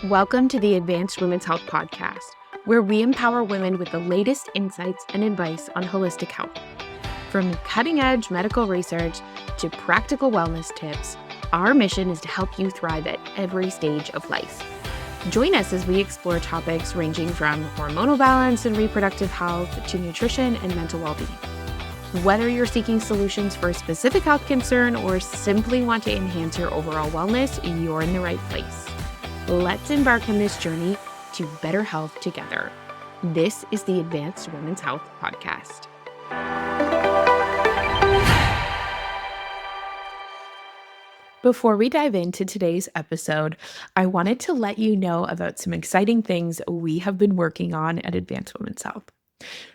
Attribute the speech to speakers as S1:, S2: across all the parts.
S1: Welcome to the Advanced Women's Health Podcast, where we empower women with the latest insights and advice on holistic health. From cutting-edge medical research to practical wellness tips, our mission is to help you thrive at every stage of life. Join us as we explore topics ranging from hormonal balance and reproductive health to nutrition and mental well-being. Whether you're seeking solutions for a specific health concern or simply want to enhance your overall wellness, you're in the right place. Let's embark on this journey to better health together. This is the Advanced Women's Health Podcast. Before we dive into today's episode, I wanted to let you know about some exciting things we have been working on at Advanced Women's Health.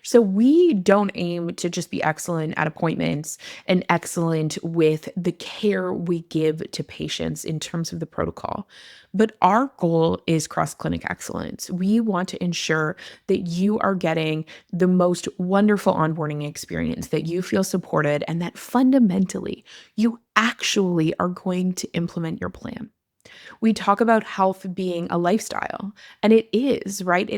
S1: So we don't aim to just be excellent at appointments and excellent with the care we give to patients in terms of the protocol, but our goal is cross-clinic excellence. We want to ensure that you are getting the most wonderful onboarding experience, that you feel supported, and that fundamentally you actually are going to implement your plan. We talk about health being a lifestyle, and it is, right?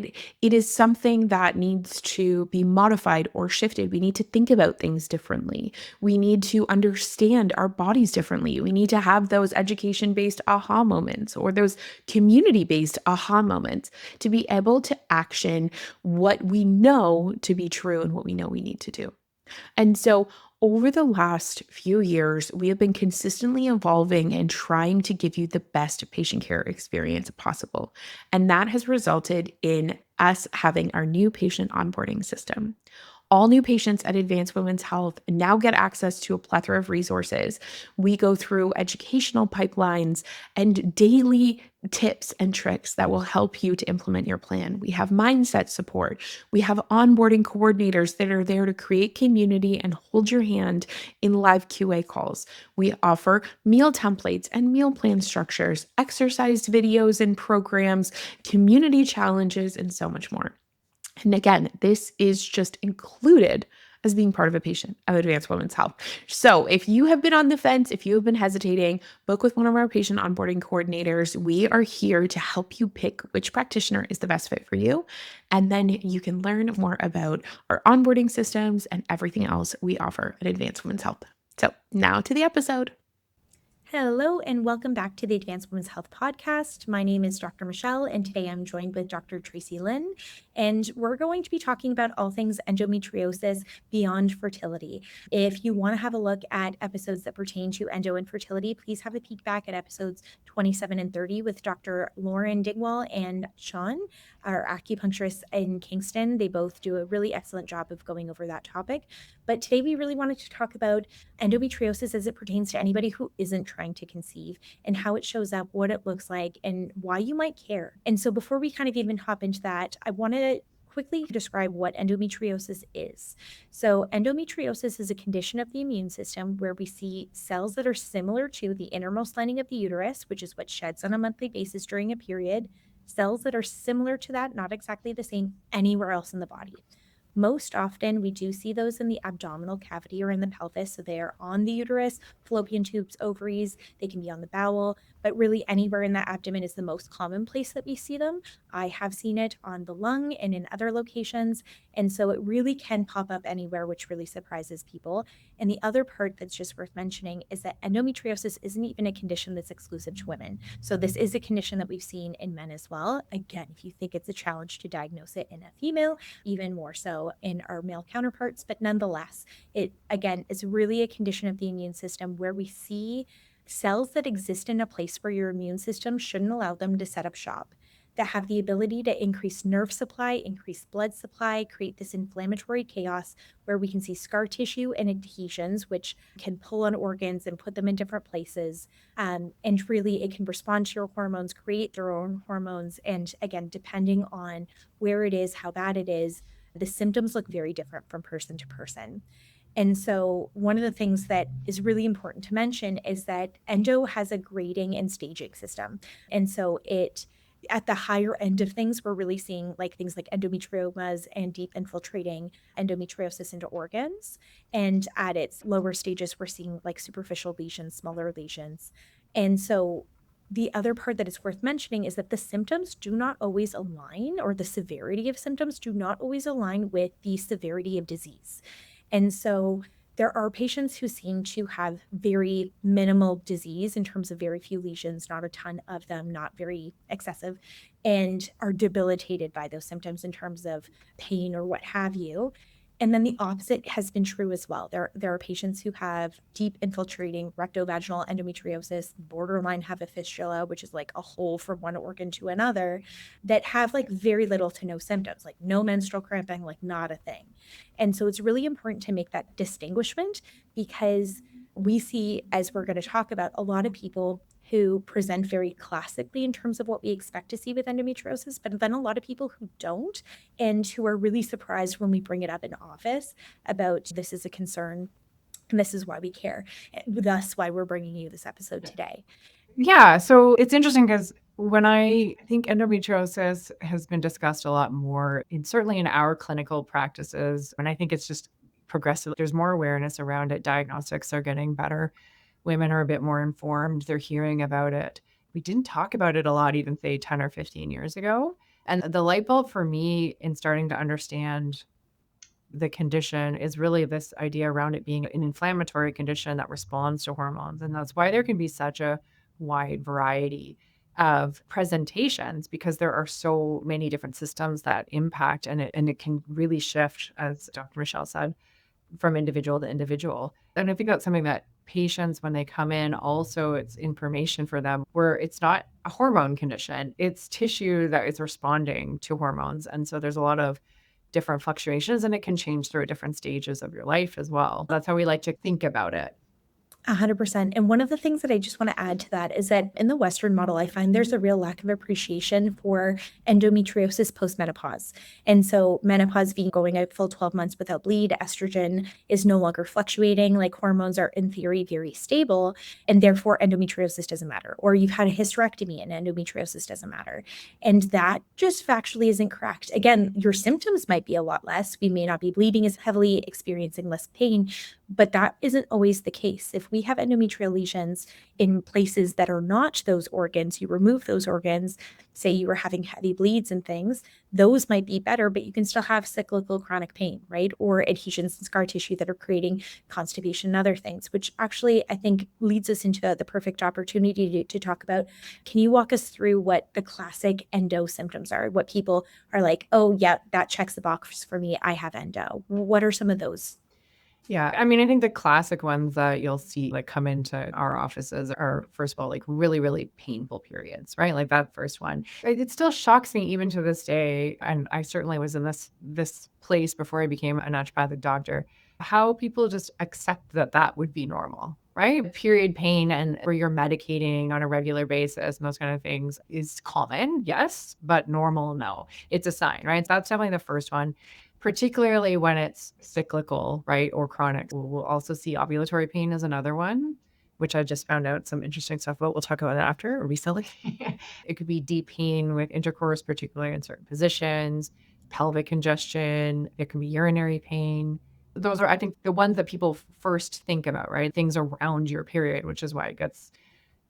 S1: It is something that needs to be modified or shifted. We need to think about things differently. We need to understand our bodies differently. We need to have those education-based aha moments or those community-based aha moments to be able to action what we know to be true and what we know we need to do. And so over the last few years, we have been consistently evolving and trying to give you the best patient care experience possible. And that has resulted in us having our new patient onboarding system. All new patients at Advanced Women's Health now get access to a plethora of resources. We go through educational pipelines and daily tips and tricks that will help you to implement your plan. We have mindset support. We have onboarding coordinators that are there to create community and hold your hand in live QA calls. We offer meal templates and meal plan structures, exercise videos and programs, community challenges, and so much more. And again, this is just included as being part of a patient of Advanced Women's Health. So if you have been on the fence, if you have been hesitating, book with one of our patient onboarding coordinators. We are here to help you pick which practitioner is the best fit for you. And then you can learn more about our onboarding systems and everything else we offer at Advanced Women's Health. So now to the episode.
S2: Hello and welcome back to the Advanced Women's Health Podcast. My name is Dr. Michelle and today I'm joined with Dr. Tracy Lynn, and we're going to be talking about all things endometriosis beyond fertility. If you want to have a look at episodes that pertain to endo and fertility, please have a peek back at episodes 27 and 30 with Dr. Lauren Digwall and Sean, our acupuncturist in Kingston. They both do a really excellent job of going over that topic. But today we really wanted to talk about endometriosis as it pertains to anybody who isn't trying to conceive and how it shows up, what it looks like, and why you might care. And so before we kind of even hop into that, I want to quickly describe what endometriosis is. So endometriosis is a condition of the immune system where we see cells that are similar to the innermost lining of the uterus, which is what sheds on a monthly basis during a period, cells that are similar to that, not exactly the same, anywhere else in the body. Most often, we do see those in the abdominal cavity or in the pelvis. So they are on the uterus, fallopian tubes, ovaries. They can be on the bowel, but really anywhere in the abdomen is the most common place that we see them. I have seen it on the lung and in other locations. And so it really can pop up anywhere, which really surprises people. And the other part that's just worth mentioning is that endometriosis isn't even a condition that's exclusive to women. So this is a condition that we've seen in men as well. Again, if you think it's a challenge to diagnose it in a female, even more so in our male counterparts, but nonetheless, it again is really a condition of the immune system where we see cells that exist in a place where your immune system shouldn't allow them to set up shop, that have the ability to increase nerve supply, increase blood supply, create this inflammatory chaos where we can see scar tissue and adhesions, which can pull on organs and put them in different places. And really, it can respond to your hormones, create their own hormones. And again, depending on where it is, how bad it is, the symptoms look very different from person to person. And so one of the things that is really important to mention is that endo has a grading and staging system. And so at the higher end of things, we're really seeing like things like endometriomas and deep infiltrating endometriosis into organs. And at its lower stages, we're seeing like superficial lesions, smaller lesions. And so The other part that is worth mentioning is that the symptoms do not always align, or the severity of symptoms do not always align with the severity of disease. And so there are patients who seem to have very minimal disease in terms of very few lesions, not a ton of them, not very excessive, and are debilitated by those symptoms in terms of pain or what have you. And then the opposite has been true as well. There are patients who have deep infiltrating rectovaginal endometriosis, borderline have a fistula, which is like a hole from one organ to another, that have like very little to no symptoms, like no menstrual cramping, like not a thing. And so it's really important to make that distinguishment, because we see, as we're going to talk about, a lot of people who present very classically in terms of what we expect to see with endometriosis, but then a lot of people who don't, and who are really surprised when we bring it up in office about this is a concern and this is why we care. Thus, why we're bringing you this episode today.
S3: Yeah, so it's interesting because when I think endometriosis has been discussed a lot more, certainly in our clinical practices, and I think it's just progressive. There's more awareness around it. Diagnostics are getting better. Women are a bit more informed. They're hearing about it. We didn't talk about it a lot, even say 10 or 15 years ago. And the light bulb for me in starting to understand the condition is really this idea around it being an inflammatory condition that responds to hormones. And that's why there can be such a wide variety of presentations, because there are so many different systems that impact, and it can really shift, as Dr. Michelle said, from individual to individual. And I think that's something that patients, when they come in, also it's information for them where it's not a hormone condition, it's tissue that is responding to hormones. And so there's a lot of different fluctuations, and it can change through different stages of your life as well. That's how we like to think about it.
S2: 100%. And one of the things that I just want to add to that is that in the Western model, I find there's a real lack of appreciation for endometriosis postmenopause. And so menopause being going out full 12 months without bleed, estrogen is no longer fluctuating, like hormones are in theory very stable, and therefore endometriosis doesn't matter. Or you've had a hysterectomy and endometriosis doesn't matter. And that just factually isn't correct. Again, your symptoms might be a lot less. We may not be bleeding as heavily, experiencing less pain, but that isn't always the case. If we have endometrial lesions in places that are not those organs, you remove those organs, say you were having heavy bleeds and things, those might be better, but you can still have cyclical chronic pain, right? Or adhesions and scar tissue that are creating constipation and other things, which actually I think leads us into the perfect opportunity to talk about. Can you walk us through what the classic endo symptoms are? What people are like, oh yeah, that checks the box for me, I have endo. What are some of those?
S3: Yeah. I mean, I think the classic ones that you'll see like come into our offices are, first of all, like really, really painful periods, right? Like that first one. It still shocks me even to this day. And I certainly was in this place before I became a naturopathic doctor, how people just accept that that would be normal, right? Period pain and where you're medicating on a regular basis and those kind of things is common, yes, but normal, no. It's a sign, right? That's definitely the first one, particularly when it's cyclical, right, or chronic. We'll also see ovulatory pain as another one, which I just found out some interesting stuff about. We'll talk about that after, recently. It could be deep pain with intercourse, particularly in certain positions, pelvic congestion. It can be urinary pain. Those are, I think, the ones that people first think about, right? Things around your period, which is why it gets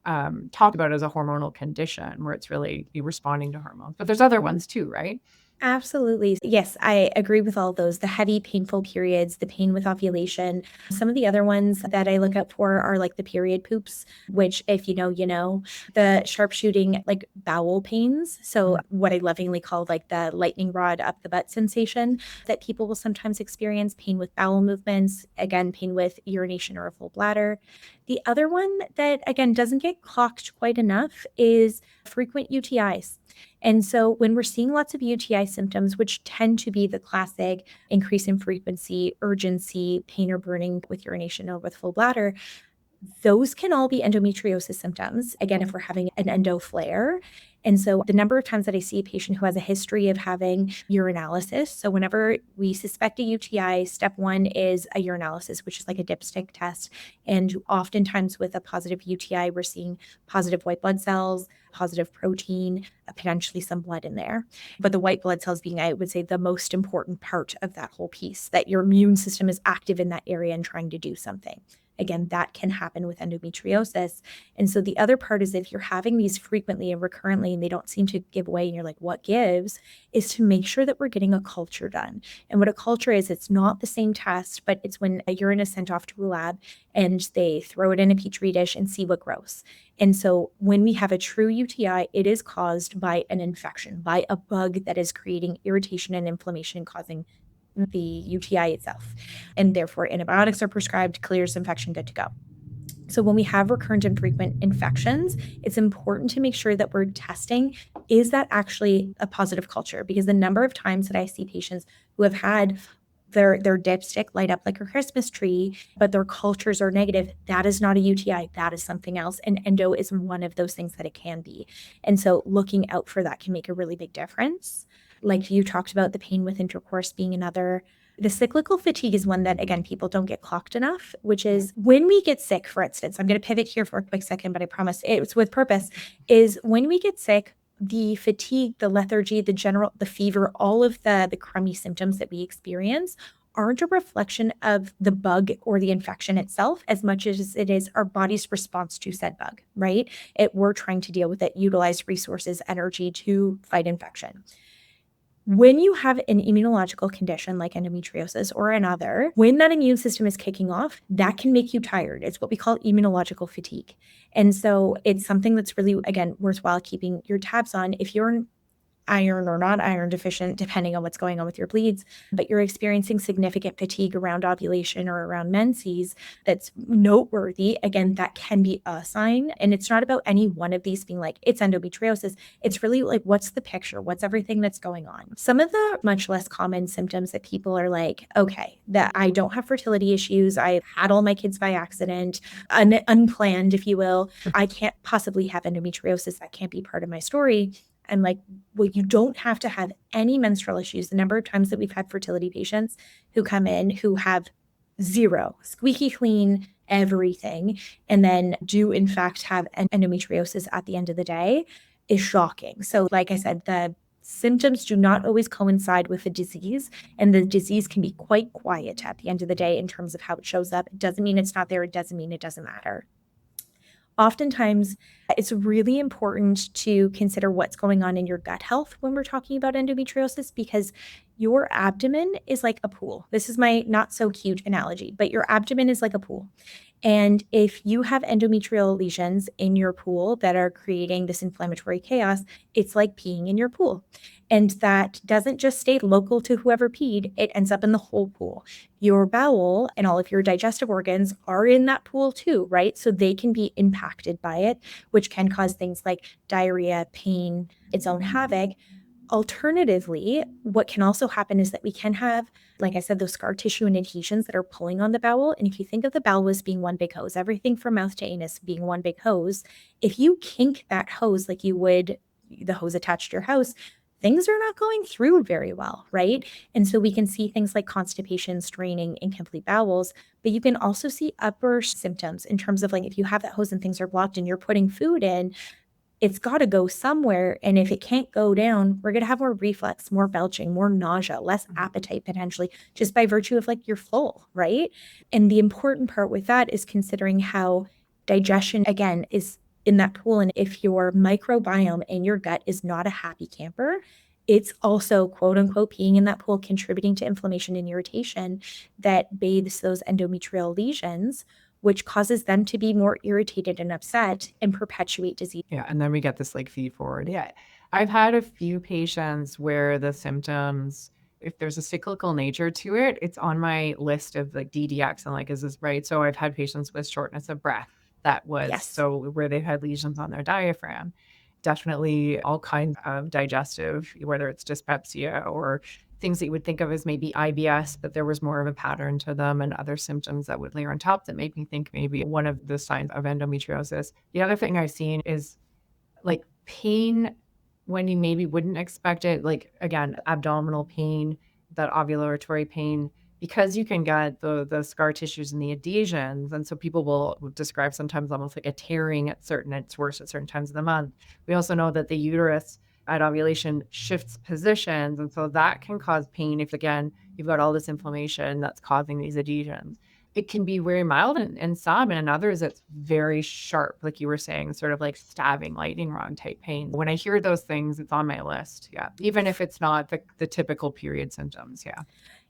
S3: talked about as a hormonal condition, where it's really you responding to hormones. But there's other ones too, right?
S2: Absolutely. Yes, I agree with all those. The heavy, painful periods, the pain with ovulation. Some of the other ones that I look up for are like the period poops, which, if you know, you know, the sharpshooting, like bowel pains. So, what I lovingly call like the lightning rod up the butt sensation that people will sometimes experience, pain with bowel movements, again, pain with urination or a full bladder. The other one that, again, doesn't get clocked quite enough is frequent UTIs. And so when we're seeing lots of UTI symptoms, which tend to be the classic increase in frequency, urgency, pain or burning with urination or with full bladder, those can all be endometriosis symptoms. Again, if we're having an endo flare. And so the number of times that I see a patient who has a history of having urinalysis. So whenever we suspect a UTI, step one is a urinalysis, which is like a dipstick test. And oftentimes with a positive UTI, we're seeing positive white blood cells, positive protein, potentially some blood in there. But the white blood cells being, I would say, the most important part of that whole piece, that your immune system is active in that area and trying to do something. Again, that can happen with endometriosis. And so the other part is if you're having these frequently and recurrently and they don't seem to give way and you're like, what gives? Is to make sure that we're getting a culture done. And what a culture is, it's not the same test, but it's when a urine is sent off to a lab and they throw it in a petri dish and see what grows. And so when we have a true UTI, it is caused by an infection, by a bug that is creating irritation and inflammation causing the UTI itself. And therefore, antibiotics are prescribed, clears infection, good to go. So when we have recurrent and frequent infections, it's important to make sure that we're testing, is that actually a positive culture? Because the number of times that I see patients who have had their dipstick light up like a Christmas tree, but their cultures are negative, that is not a UTI, that is something else. And endo is one of those things that it can be. And so looking out for that can make a really big difference. Like you talked about the pain with intercourse being another. The cyclical fatigue is one that, again, people don't get clocked enough, which is when we get sick, for instance, I'm going to pivot here for a quick second, but I promise it's with purpose, is when we get sick, the fatigue, the lethargy, the fever, all of the crummy symptoms that we experience aren't a reflection of the bug or the infection itself as much as it is our body's response to said bug, right? We're trying to deal with it, utilize resources, energy to fight infection. When you have an immunological condition like endometriosis or another, when that immune system is kicking off, that can make you tired. It's what we call immunological fatigue. And so it's something that's really, again, worthwhile keeping your tabs on. If you're iron or not iron deficient, depending on what's going on with your bleeds, but you're experiencing significant fatigue around ovulation or around menses, that's noteworthy. Again, that can be a sign. And it's not about any one of these being like, it's endometriosis. It's really like, what's the picture? What's everything that's going on? Some of the much less common symptoms that people are like, okay, that I don't have fertility issues. I had all my kids by accident, unplanned, if you will. I can't possibly have endometriosis. That can't be part of my story. I'm like, well, you don't have to have any menstrual issues. The number of times that we've had fertility patients who come in who have zero, squeaky clean, everything, and then do in fact have endometriosis at the end of the day is shocking. So like I said, the symptoms do not always coincide with the disease, and the disease can be quite quiet at the end of the day in terms of how it shows up. It doesn't mean it's not there. It doesn't mean it doesn't matter. Oftentimes, it's really important to consider what's going on in your gut health when we're talking about endometriosis, because your abdomen is like a pool. This is my not so cute analogy, but your abdomen is like a pool. And if you have endometrial lesions in your pool that are creating this inflammatory chaos, it's like peeing in your pool. And that doesn't just stay local to whoever peed, it ends up in the whole pool. Your bowel and all of your digestive organs are in that pool too, right? So they can be impacted by it, which can cause things like diarrhea, pain, its own havoc. Alternatively, what can also happen is that we can have, like I said, those scar tissue and adhesions that are pulling on the bowel. And if you think of the bowel as being one big hose, everything from mouth to anus being one big hose, if you kink that hose like you would the hose attached to your house, things are not going through very well, right? And so we can see things like constipation, straining, incomplete bowels, but you can also see upper symptoms in terms of like if you have that hose and things are blocked and you're putting food in, it's got to go somewhere. And if it can't go down, we're going to have more reflux, more belching, more nausea, less appetite potentially, just by virtue of like you're full, right? And the important part with that is considering how digestion, again, is in that pool. And if your microbiome in your gut is not a happy camper, it's also quote unquote peeing in that pool, contributing to inflammation and irritation that bathes those endometrial lesions, which causes them to be more irritated and upset and perpetuate disease.
S3: Yeah, and then we get this like feed forward. Yeah. I've had a few patients where the symptoms, if there's a cyclical nature to it, it's on my list of like DDX and like, is this right? So I've had patients with shortness of breath that was
S2: Yes.
S3: so where they've had lesions on their diaphragm. Definitely all kinds of digestive, whether it's dyspepsia or things that you would think of as maybe IBS, but there was more of a pattern to them and other symptoms that would layer on top that made me think maybe one of the signs of endometriosis. The other thing I've seen is like pain when you maybe wouldn't expect it, like again, abdominal pain, that ovulatory pain, because you can get the scar tissues and the adhesions. And so people will describe sometimes almost like a tearing it's worse at certain times of the month. We also know that the uterus at ovulation shifts positions. And so that can cause pain if, again, you've got all this inflammation that's causing these adhesions. it can be very mild in some, and in others it's very sharp, like you were saying, sort of like stabbing lightning rod type pain. When I hear those things, it's on my list. Yeah. Even if it's not the typical period symptoms. Yeah.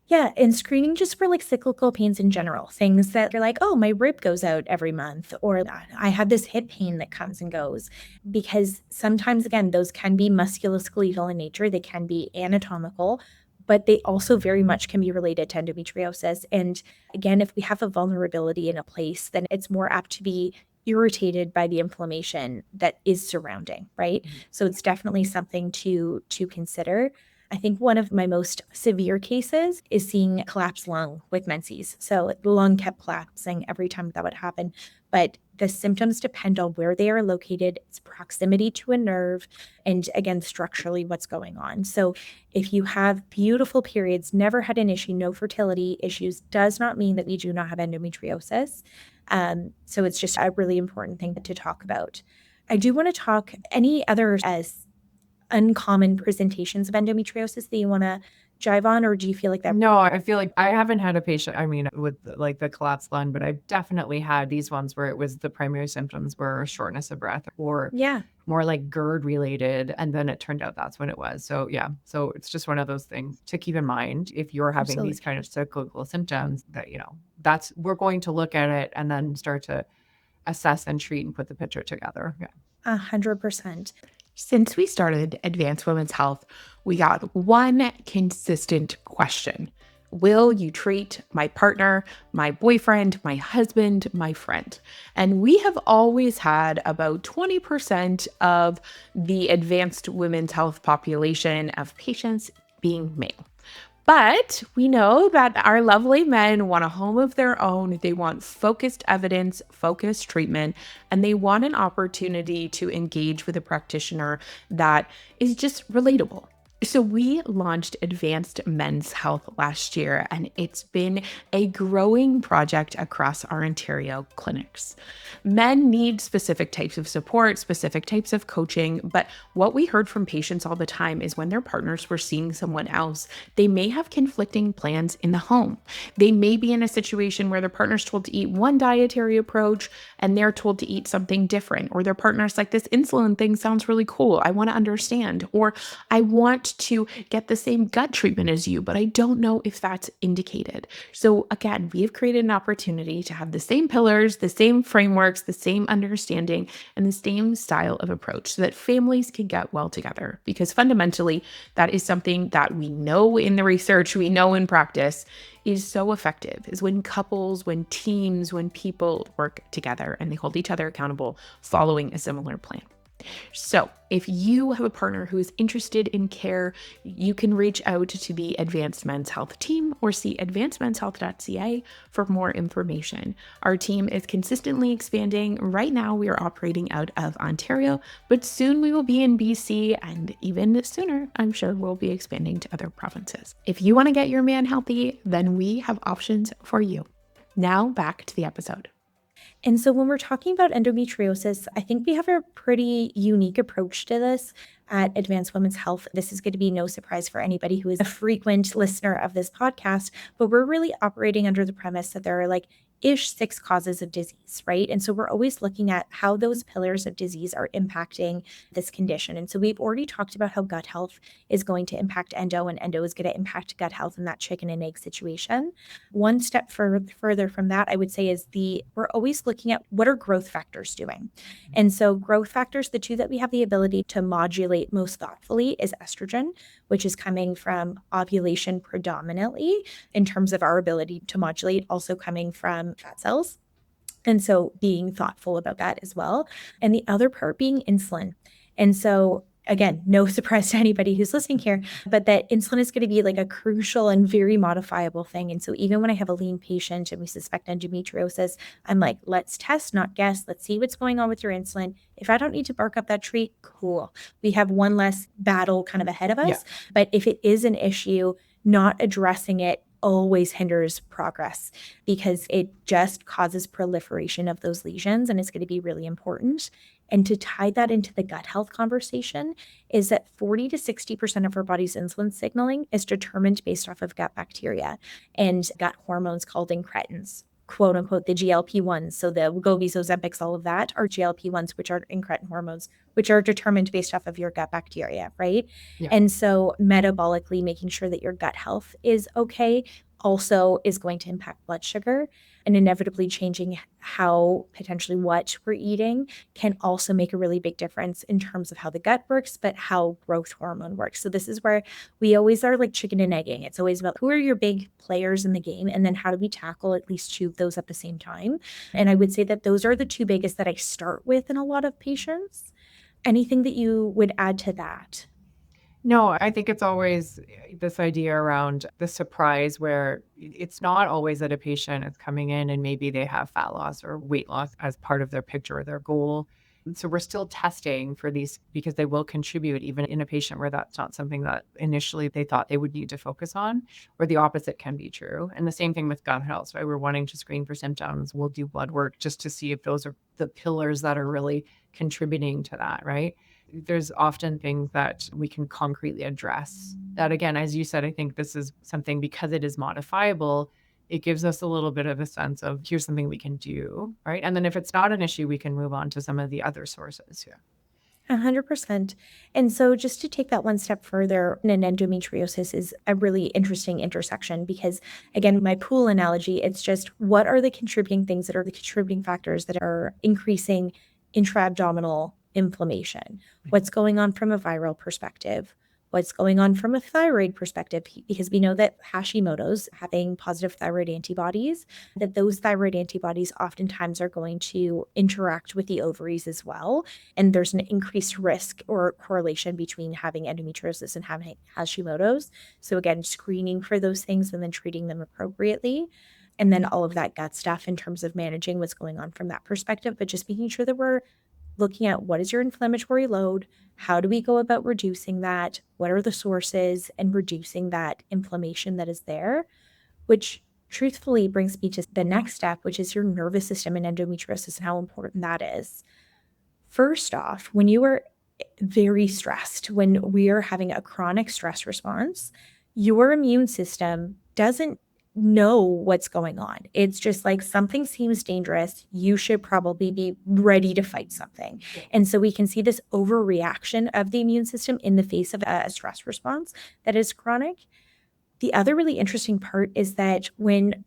S2: Yeah, and screening just for like cyclical pains in general, things that you're like, oh, my rib goes out every month, or I have this hip pain that comes and goes. Because sometimes, again, those can be musculoskeletal in nature, they can be anatomical, but they also very much can be related to endometriosis. And again, if we have a vulnerability in a place, then it's more apt to be irritated by the inflammation that is surrounding, right? So it's definitely something to consider. I think one of my most severe cases is seeing collapsed lung with menses. So the lung kept collapsing every time that would happen. But the symptoms depend on where they are located, its proximity to a nerve, and again, structurally what's going on. So if you have beautiful periods, never had an issue, no fertility issues, does not mean that we do not have endometriosis. So it's just a really important thing to talk about. I do want to talk any other as uncommon presentations of endometriosis that you want to jive on, or do you feel like that?
S3: No, I feel like I haven't had a patient, I mean, with like the collapsed lung, but I've definitely had these ones where it was the primary symptoms were shortness of breath or
S2: Yeah,
S3: more like GERD related. And then it turned out that's what it was. So yeah. So it's just one of those things to keep in mind if you're having these
S2: absolutely.
S3: kind of cyclical symptoms that, we're going to look at it and then start to assess and treat and put the picture together. Yeah.
S2: 100%.
S1: Since we started Advanced Women's Health, we got one consistent question. Will you treat my partner, my boyfriend, my husband, my friend? And we have always had about 20% of the advanced women's health population of patients being male. But we know that our lovely men want a home of their own. They want focused evidence, focused treatment, and they want an opportunity to engage with a practitioner that is just relatable. So, we launched Advanced Men's Health last year, and it's been a growing project across our Ontario clinics. Men need specific types of support, specific types of coaching, but what we heard from patients all the time is when their partners were seeing someone else, they may have conflicting plans in the home. They may be in a situation where their partner's told to eat one dietary approach and they're told to eat something different, or their partner's like, this insulin thing sounds really cool. I want to understand, or I want to get the same gut treatment as you, but I don't know if that's indicated. So again, we have created an opportunity to have the same pillars, the same frameworks, the same understanding, and the same style of approach so that families can get well together. Because fundamentally, that is something that we know in the research, we know in practice is so effective, is when couples, when teams, when people work together and they hold each other accountable following a similar plan. So, if you have a partner who is interested in care, you can reach out to the Advanced Men's Health team or see advancedmenshealth.ca for more information. Our team is consistently expanding. Right now, we are operating out of Ontario, but soon we will be in BC, and even sooner, I'm sure we'll be expanding to other provinces. If you want to get your man healthy, then we have options for you. Now, back to the episode.
S2: And so when we're talking about endometriosis, I think we have a pretty unique approach to this at Advanced Women's Health. This is going to be no surprise for anybody who is a frequent listener of this podcast, but we're really operating under the premise that there are like 6 causes of disease, right? And so we're always looking at how those pillars of disease are impacting this condition. And so we've already talked about how gut health is going to impact endo, and endo is going to impact gut health in that chicken and egg situation. One step further from that, I would say, is we're always looking at what are growth factors doing. And so growth factors, the two that we have the ability to modulate most thoughtfully is estrogen, which is coming from ovulation predominantly in terms of our ability to modulate, also coming from fat cells. And so being thoughtful about that as well. And the other part being insulin. And so again, no surprise to anybody who's listening here, but that insulin is going to be like a crucial and very modifiable thing. And so even when I have a lean patient and we suspect endometriosis, I'm like, let's test, not guess. Let's see what's going on with your insulin. If I don't need to bark up that tree, cool. We have one less battle kind of ahead of us.
S3: Yeah.
S2: But if it is an issue, not addressing it always hinders progress because it just causes proliferation of those lesions, and it's going to be really important. And to tie that into the gut health conversation is that 40 to 60% of our body's insulin signaling is determined based off of gut bacteria and gut hormones called incretins. quote unquote the GLP-1s, so the Wegovys, Ozempics, all of that are GLP-1s, which are incretin hormones, which are determined based off of your gut bacteria, right?
S3: Yeah.
S2: And so metabolically making sure that your gut health is okay also is going to impact blood sugar, and inevitably changing how potentially what we're eating can also make a really big difference in terms of how the gut works, but how growth hormone works. So this is where we always are like chicken and egging. It's always about who are your big players in the game, and then how do we tackle at least two of those at the same time. And I would say that those are the two biggest that I start with in a lot of patients. Anything that you would add to that?
S3: No, I think it's always this idea around the surprise where it's not always that a patient is coming in and maybe they have fat loss or weight loss as part of their picture or their goal. And so we're still testing for these because they will contribute even in a patient where that's not something that initially they thought they would need to focus on, or the opposite can be true. And the same thing with gut health, right? We're wanting to screen for symptoms. We'll do blood work just to see if those are the pillars that are really contributing to that, right? There's often things that we can concretely address. That again, as you said, I think this is something because it is modifiable, it gives us a little bit of a sense of here's something we can do, right? And then if it's not an issue, we can move on to some of the other sources. Yeah.
S2: 100%. And so, just to take that one step further, an endometriosis is a really interesting intersection because, again, my pool analogy, it's just what are the contributing things that are the contributing factors that are increasing intra-abdominal inflammation? What's going on from a viral perspective? What's going on from a thyroid perspective? Because we know that Hashimoto's having positive thyroid antibodies, that those thyroid antibodies oftentimes are going to interact with the ovaries as well. And there's an increased risk or correlation between having endometriosis and having Hashimoto's. So again, screening for those things and then treating them appropriately. And then all of that gut stuff in terms of managing what's going on from that perspective, but just making sure that we're looking at what is your inflammatory load, how do we go about reducing that, what are the sources, and reducing that inflammation that is there, which truthfully brings me to the next step, which is your nervous system and endometriosis and how important that is. First off, when you are very stressed, when we are having a chronic stress response, your immune system doesn't know what's going on. It's just like something seems dangerous. You should probably be ready to fight something. And so we can see this overreaction of the immune system in the face of a stress response that is chronic. The other really interesting part is that when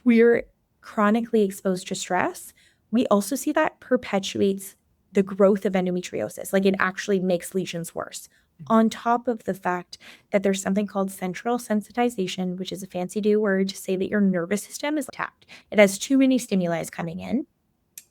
S2: we're chronically exposed to stress, we also see that perpetuates the growth of endometriosis. Like it actually makes lesions worse. On top of the fact that there's something called central sensitization, which is a fancy new word to say that your nervous system is tapped. It has too many stimuli coming in.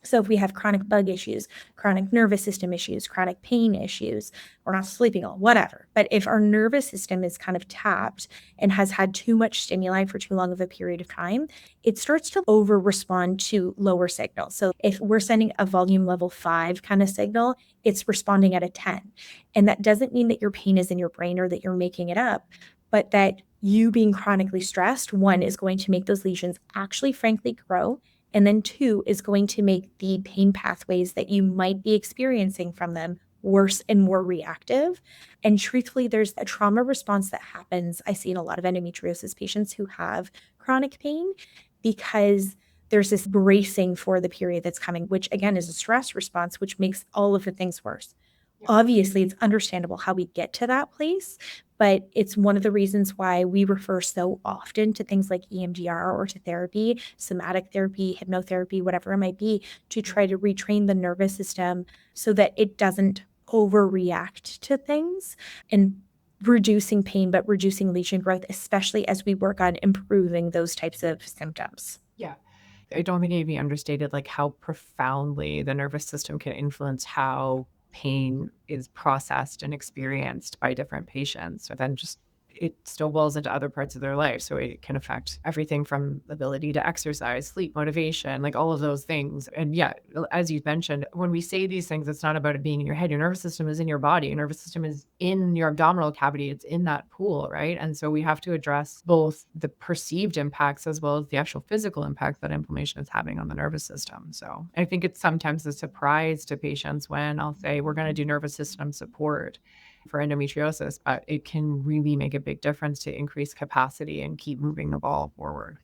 S2: So if we have chronic bug issues, chronic nervous system issues, chronic pain issues, we're not sleeping well, whatever. But if our nervous system is kind of tapped and has had too much stimuli for too long of a period of time, it starts to over respond to lower signals. So if we're sending a volume level 5 kind of signal, it's responding at a 10. And that doesn't mean that your pain is in your brain or that you're making it up, but that you being chronically stressed, one, is going to make those lesions actually frankly grow. And then two is going to make the pain pathways that you might be experiencing from them worse and more reactive. And truthfully, there's a trauma response that happens. I see in a lot of endometriosis patients who have chronic pain because there's this bracing for the period that's coming, which again is a stress response, which makes all of the things worse. Obviously, it's understandable how we get to that place, but it's one of the reasons why we refer so often to things like EMDR or to therapy, somatic therapy, hypnotherapy, whatever it might be, to try to retrain the nervous system so that it doesn't overreact to things and reducing pain, but reducing lesion growth, especially as we work on improving those types of symptoms.
S3: Yeah. I don't think it can be understated like how profoundly the nervous system can influence how pain is processed and experienced by different patients. So then just it still wells into other parts of their life. So it can affect everything from ability to exercise, sleep, motivation, like all of those things. And yeah, as you mentioned, when we say these things, it's not about it being in your head. Your nervous system is in your body. Your nervous system is in your abdominal cavity. It's in that pool, right? And so we have to address both the perceived impacts as well as the actual physical impacts that inflammation is having on the nervous system. So I think it's sometimes a surprise to patients when I'll say, we're going to do nervous system support for endometriosis, but it can really make a big difference to increase capacity and keep moving the ball forward.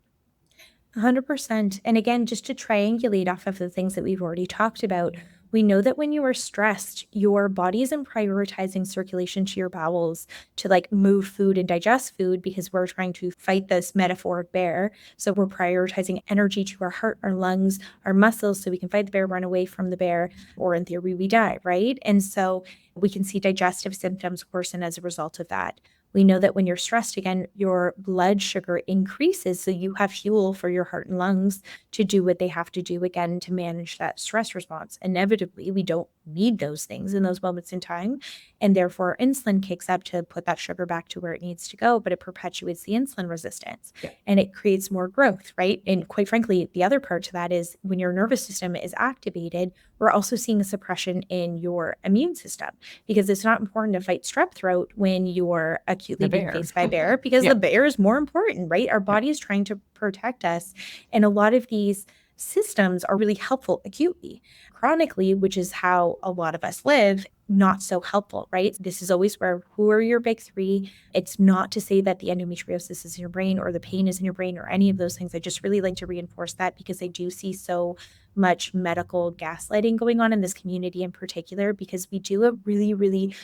S2: 100%. And again, just to triangulate off of the things that we've already talked about, we know that when you are stressed, your body isn't prioritizing circulation to your bowels to like move food and digest food because we're trying to fight this metaphoric bear. So we're prioritizing energy to our heart, our lungs, our muscles so we can fight the bear, run away from the bear, or in theory, we die, right? And so we can see digestive symptoms worsen as a result of that. We know that when you're stressed, again, your blood sugar increases. So you have fuel for your heart and lungs to do what they have to do, again, to manage that stress response. Inevitably, we don't need those things in those moments in time. And therefore, insulin kicks up to put that sugar back to where it needs to go, but it perpetuates the insulin resistance and it creates more growth, right? And quite frankly, the other part to that is when your nervous system is activated, we're also seeing a suppression in your immune system because it's not important to fight strep throat when you're acutely being faced by a bear because the bear is more important, right? Our body is trying to protect us. And a lot of these systems are really helpful acutely. Chronically, which is how a lot of us live, not so helpful, right? This is always where, who are your big three? It's not to say that the endometriosis is in your brain or the pain is in your brain or any of those things. I just really like to reinforce that because I do see so much medical gaslighting going on in this community in particular, because we do a really, really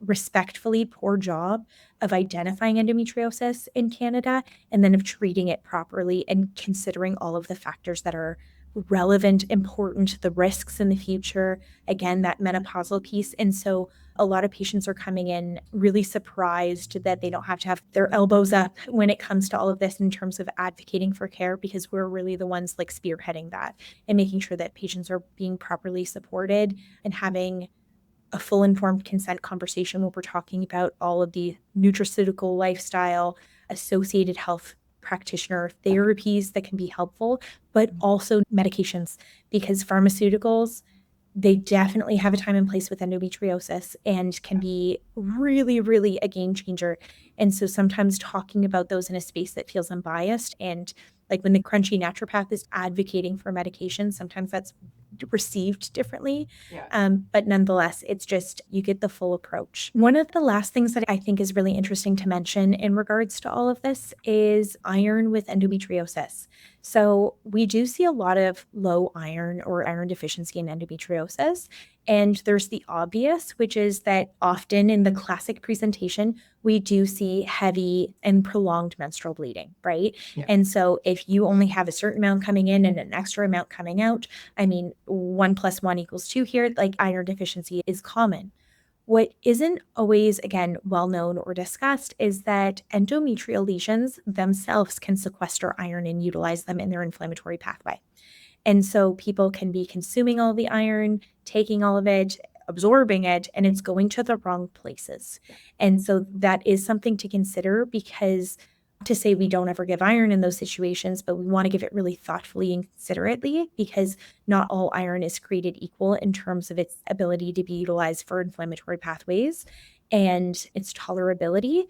S2: respectfully poor job of identifying endometriosis in Canada and then of treating it properly and considering all of the factors that are relevant, important, the risks in the future, again, that menopausal piece. And so a lot of patients are coming in really surprised that they don't have to have their elbows up when it comes to all of this in terms of advocating for care, because we're really the ones like spearheading that and making sure that patients are being properly supported and having a full informed consent conversation when we're talking about all of the nutraceutical lifestyle, associated health practitioner therapies that can be helpful, but also medications, because pharmaceuticals, they definitely have a time and place with endometriosis and can be really, really a game changer. And so sometimes talking about those in a space that feels unbiased and like when the crunchy naturopath is advocating for medication, sometimes that's received differently. But nonetheless, it's just you get the full approach. One of the last things that I think is really interesting to mention in regards to all of this is iron with endometriosis. So we do see a lot of low iron or iron deficiency in endometriosis. And there's the obvious, which is that often in the classic presentation, we do see heavy and prolonged menstrual bleeding, right? And so if you only have a certain amount coming in and an extra amount coming out, I mean, 1 + 1 = 2 here, like iron deficiency is common. What isn't always, again, well known or discussed is that endometrial lesions themselves can sequester iron and utilize them in their inflammatory pathway. And so people can be consuming all the iron, taking all of it, absorbing it, and it's going to the wrong places. And so that is something to consider, because to say we don't ever give iron in those situations, but we want to give it really thoughtfully and considerately, because not all iron is created equal in terms of its ability to be utilized for inflammatory pathways and its tolerability.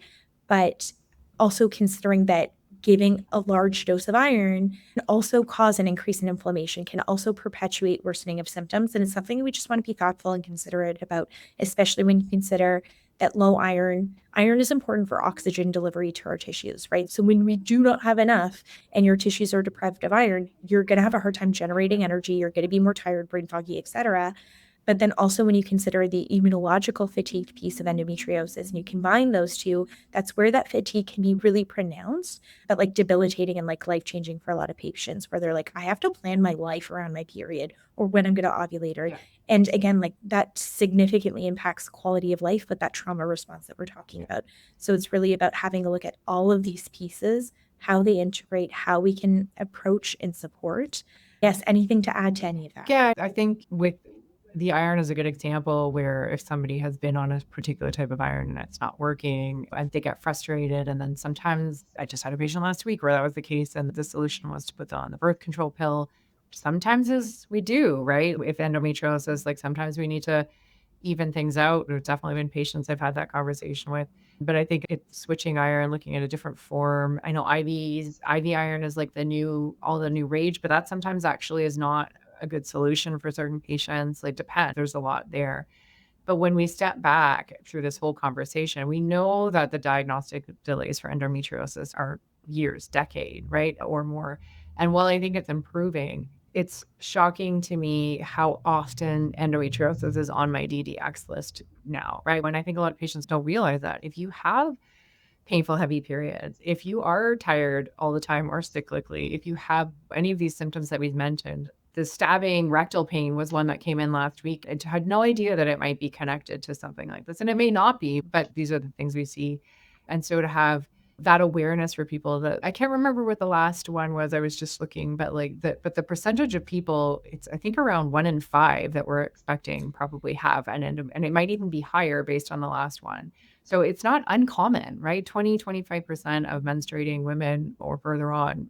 S2: But also considering that giving a large dose of iron can also cause an increase in inflammation, can also perpetuate worsening of symptoms. And it's something we just want to be thoughtful and considerate about, especially when you consider that low iron is important for oxygen delivery to our tissues, right? So when we do not have enough and your tissues are deprived of iron, you're going to have a hard time generating energy. You're going to be more tired, brain foggy, etc. But then also when you consider the immunological fatigue piece of endometriosis and you combine those two, that's where that fatigue can be really pronounced, but like debilitating and like life-changing for a lot of patients, where they're like, I have to plan my life around my period or when I'm going to ovulate. And again, like that significantly impacts quality of life with that trauma response that we're talking about. So it's really about having a look at all of these pieces, how they integrate, how we can approach and support. Yes, anything to add to any of that?
S3: Yeah, I think with the iron is a good example where if somebody has been on a particular type of iron and it's not working and they get frustrated. And then sometimes I just had a patient last week where that was the case. And the solution was to put them on the birth control pill. Sometimes is we do, right? If endometriosis, like sometimes we need to even things out. There's definitely been patients I've had that conversation with. But I think it's switching iron, looking at a different form. I know IV iron is like all the new rage, but that sometimes actually is not a good solution for certain patients. Like depends, there's a lot there. But when we step back through this whole conversation, we know that the diagnostic delays for endometriosis are years, decade, right? Or more. And while I think it's improving, it's shocking to me how often endometriosis is on my DDX list now, right? When I think a lot of patients don't realize that if you have painful, heavy periods, if you are tired all the time or cyclically, if you have any of these symptoms that we've mentioned, the stabbing rectal pain was one that came in last week. I had no idea that it might be connected to something like this. And it may not be, but these are the things we see. And so to have that awareness for people that I can't remember what the last one was. I was just looking, but the percentage of people, it's I think around 1 in 5 that we're expecting probably have an and it might even be higher based on the last one. So it's not uncommon, right? 20-25% of menstruating women or further on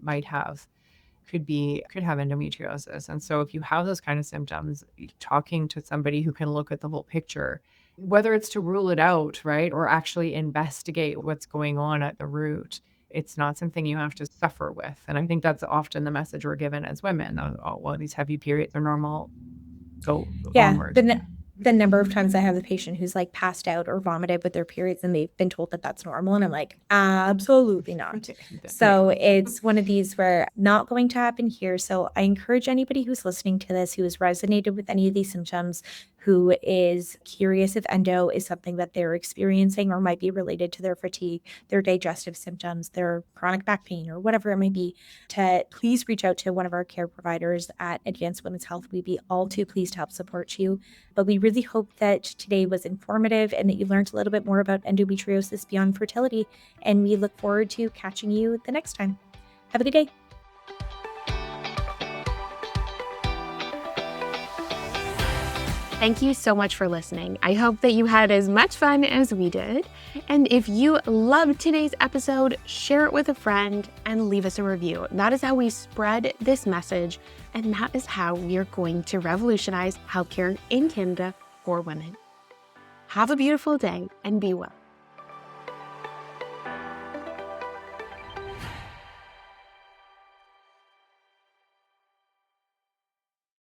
S3: could have endometriosis. And so if you have those kind of symptoms, talking to somebody who can look at the whole picture, whether it's to rule it out, right, or actually investigate what's going on at the root, it's not something you have to suffer with. And I think that's often the message we're given as women. Oh, well, these heavy periods are normal. Go onward.
S2: The number of times I have the patient who's like passed out or vomited with their periods and they've been told that that's normal. And I'm like, absolutely not. So it's one of these where not going to happen here. So I encourage anybody who's listening to this, who has resonated with any of these symptoms, who is curious if endo is something that they're experiencing or might be related to their fatigue, their digestive symptoms, their chronic back pain, or whatever it might be, to please reach out to one of our care providers at Advanced Women's Health. We'd be all too pleased to help support you. But we really hope that today was informative and that you learned a little bit more about endometriosis beyond fertility. And we look forward to catching you the next time. Have a good day.
S1: Thank you so much for listening. I hope that you had as much fun as we did. And if you loved today's episode, share it with a friend and leave us a review. That is how we spread this message, and that is how we are going to revolutionize healthcare in Canada for women. Have a beautiful day and be well.